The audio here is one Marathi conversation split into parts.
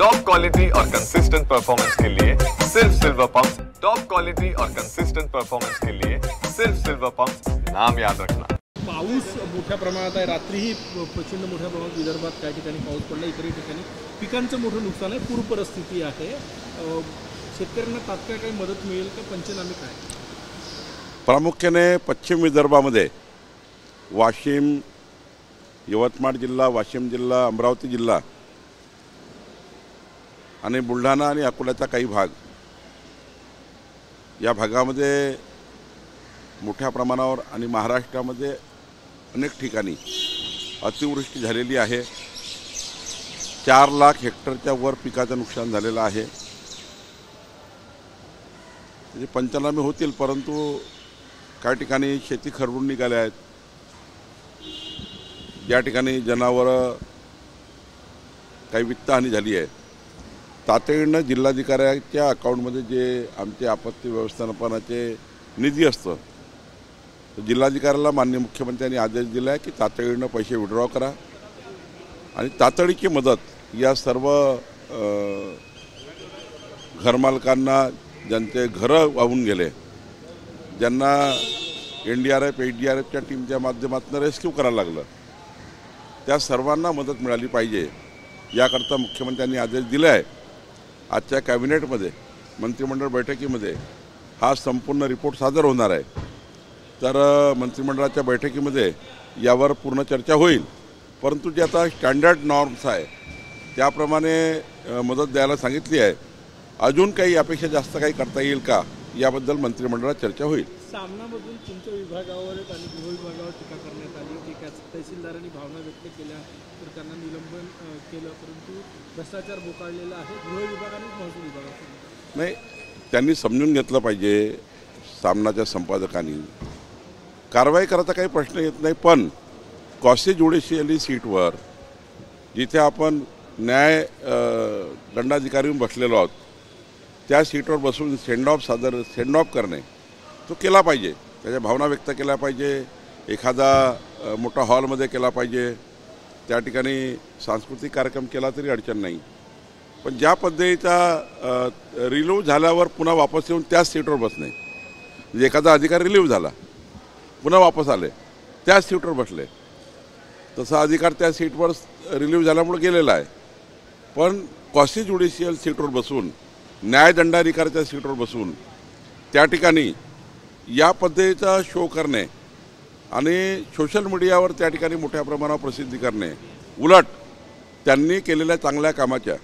टॉप क्वालिटी और कंसिस्टेंट परफॉर्मेंस के लिए सिर्फ सिल्वर पंप्स। टॉप क्वालिटी और कंसिस्टेंट परफॉर्मेंस के लिए सिर्फ सिल्वर पंप्स, नाम याद रखना। पाऊस मोठ्या प्रमाणात आहे। रात्रीही प्रचंड मोठ्या प्रमाणात विदर्भात काही ठिकाणी पाऊस पडला, इतरही ठिकाणी पिकांचं मोठं नुकसान आहे, पूर परिस्थिती आहे। शेतकऱ्यांना तात्काळ काही मदत मिळेल का? पंचनामे काय? प्रामुख्याने पश्चिम विदर्भामध्ये वाशिम, यवतमाळ जिल्हा, वाशिम जिल्हा, अमरावती जिल्हा आणि बुलढाणा आणि अकोल्याचा काही भाग, या भागामध्ये मोठ्या प्रमाणावर आणि महाराष्ट्रामध्ये अनेक ठिकाणी अतिवृष्टी झालेली आहे। 4 लाख हेक्टरच्या वर पिकाचं नुकसान झालेलं आहे। म्हणजे पंचनामे होतील, परंतु काही ठिकाणी शेती खरडून निघाल्या आहेत, या ठिकाणी जनावरं काही वित्तहानी झाली आहे। तातडीनं जिल्हाधिकाऱ्याच्या अकाउंटमध्ये जे आमचे आपत्ती व्यवस्थापनाचे निधी असतं, तर जिल्हाधिकाऱ्याला माननीय मुख्यमंत्र्यांनी आदेश दिला आहे की तातडीनं पैसे विड्रॉ करा आणि तातडीची मदत या सर्व घरमालकांना, ज्यांचे घरं वाहून गेले, ज्यांना NDRF, SDRFच्या टीमच्या माध्यमातून रेस्क्यू करायला लागलं, त्या सर्वांना मदत मिळाली पाहिजे, याकरता मुख्यमंत्र्यांनी आदेश दिले आहे। आजच्या कॅबिनेटमध्ये, मंत्रिमंडळ बैठकीमध्ये हा संपूर्ण रिपोर्ट सादर होणार आहे। तर मंत्रिमंडळाच्या बैठकीमध्ये यावर पूर्ण चर्चा होईल, परंतु जे आता स्टँडर्ड नॉर्म्स आहे त्याप्रमाणे मदत द्यायला सांगितली आहे। अजून काही यापेक्षा जास्त काही करता येईल का, याबद्दल मंत्रिमंडळात चर्चा होईल। सामनामधून तुमच्या विभागावर आणि गृह विभागावर टीका करण्यात आली की तहसीलदारांनी भावना व्यक्त केल्या तर त्यांना निलंबन केलं, परंतु भ्रष्टाचार बोकाळलेला आहे गृह विभाग आणि महसूल विभागात। नाही, त्यांनी समजून घेतलं पाहिजे, सामनाच्या संपादकांनी कारवाई करायचा काही प्रश्न येत नाही, पण क्वासी ज्युडिशियली सीटवर जिथे आपण न्याय दंडाधिकारी बसलेलो आहोत, त्या सीटवर बसून सेंड ऑफ करणे तो केला पाहिजे, त्याच्या भावना व्यक्त केल्या पाहिजे, एखादा मोठा हॉलमध्ये केला पाहिजे, त्या ठिकाणी सांस्कृतिक कार्यक्रम केला तरी अडचण नाही। पण ज्या पद्धतीचा रिलीव्ह झाल्यावर पुन्हा वापस येऊन त्याच सीटवर बसणे, म्हणजे एखादा अधिकारी रिलीव्ह झाला पुन्हा वापस आले त्याच सीटवर बसले, तसा अधिकार त्या सीटवर रिलीव्ह झाल्यामुळे गेलेला आहे। पण क्वासी ज्युडिशियल सीटवर बसून, न्यायदंडाधिकाऱ्याच्या सीटवर बसून त्या ठिकाणी या पद्धतीचा शो करणे आणि सोशल मीडियावर त्या ठिकाणी मोठ्या प्रमाणावर प्रसिद्धी करणे, उलट त्यांनी केलेल्या चांगल्या कामाच्या,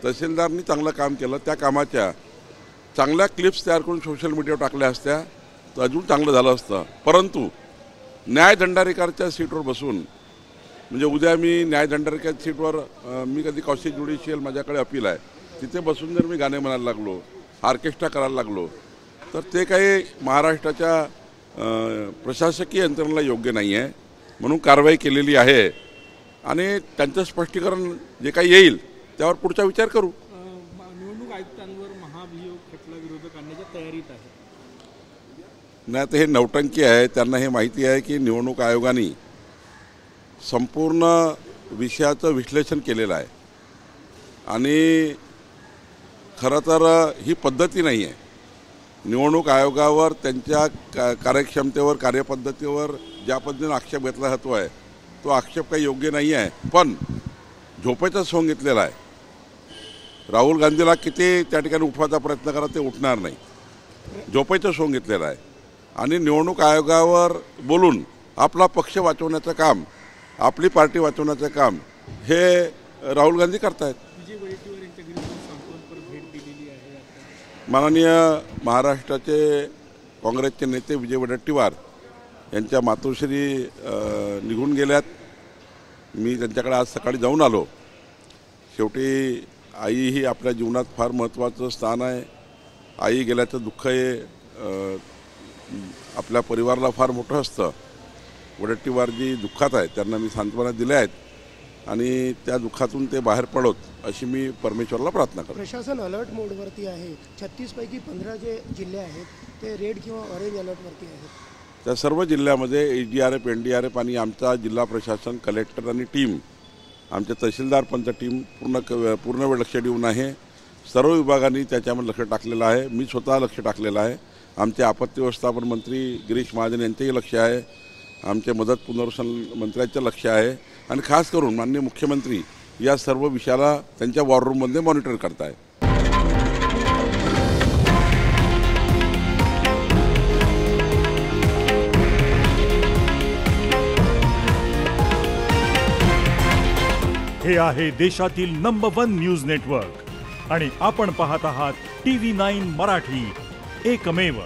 तहसीलदारांनी चांगलं काम केलं, त्या कामाच्या चांगल्या क्लिप्स तयार करून सोशल मीडियावर टाकल्या असत्या तर अजून चांगलं झालं असतं। परंतु न्यायदंडाधिकाऱ्याच्या सीटवर बसून, म्हणजे उद्या मी न्यायदंडाधिकाऱ्याच्या सीटवर, मी कधी क्वासी ज्युडिशियल माझ्याकडे अपील आहे, तिथे बसून जर मी गाणे म्हणायला लागलो, ऑर्केस्ट्रा करायला लागलो, तर ते काही महाराष्ट्राच्या प्रशासकीय यंत्रणेला योग्य नाही आहे। म्हणून कारवाई केलेली आहे आणि त्यांचं स्पष्टीकरण जे काही येईल त्यावर पुढचा विचार करू। निवडणूक आयुक्तांवर महाभियोग खटला विरोधक आणण्याच्या तयारीत आहे। नाही, तर हे नौटंकी आहे। त्यांना हे माहिती आहे की निवडणूक आयोगाने संपूर्ण विषयाचं विश्लेषण केलेलं आहे आणि खरं तर ही पद्धती नाही आहे। निवडणूक आयोगावर, त्यांच्या कार्यक्षमतेवर, कार्यपद्धतीवर ज्या पद्धतीने आक्षेप घेतला जातो आहे, तो आक्षेप काही योग्य नाही आहे। पण झोपेचा सोंग घेतलेला आहे। राहुल गांधीला किती त्या ठिकाणी उठवायचा प्रयत्न करा, ते उठणार नाही, झोपेचा सोंग घेतलेला आहे। आणि निवडणूक आयोगावर बोलून आपला पक्ष वाचवण्याचं काम, आपली पार्टी वाचवण्याचं काम हे राहुल गांधी करतायत। माननीय महाराष्ट्राचे काँग्रेसचे नेते विजय वडेट्टीवार यांच्या मातोश्री निघून गेल्यात। मी त्यांच्याकडे आज सकाळी जाऊन आलो। शेवटी आई ही आपल्या जीवनात फार महत्त्वाचं स्थान आहे। आई गेल्याचं दुःख हे आपल्या परिवाराला फार मोठं असतं। वडेट्टीवारजी दुःखात आहेत, त्यांना मी सांत्वना दिल्या आहेत आणि त्या दुःखातून ते बाहेर पडोत अशी मी परमेश्वराला प्रार्थना करतो। प्रशासन अलर्ट मोडवरती आहे। 36 पैकी 15 जे जिल्हे आहेत ते रेड किंवा ऑरेंज अलर्टवरती आहेत। त्या सर्व जिल्ह्यामध्ये SDRF, NDRF आणि आमचा जिल्हा प्रशासन, कलेक्टर आणि टीम आमच्या तहसीलदार पंच टीम पूर्ण वेळ लक्ष देऊन आहे. सर्व विभागांनी त्याच्यामध्ये लक्ष टाकलेलं आहे. मी स्वतः लक्ष टाकलेलं आहे. आमचे आपत्ती व्यवस्थापन मंत्री गिरीश महाजन यांचेही लक्ष आहे. आमचे मदत पुनर्वसन मंत्र्यांचं लक्ष आहे आणि खास करून माननीय मुख्यमंत्री या सर्व विषयाला त्यांच्या वॉर रूममध्ये मॉनिटर करत आहे. हे आहे देशातील नंबर 1 न्यूज नेटवर्क आणि आपण पाहत आहात TV9 मराठी, एकमेव.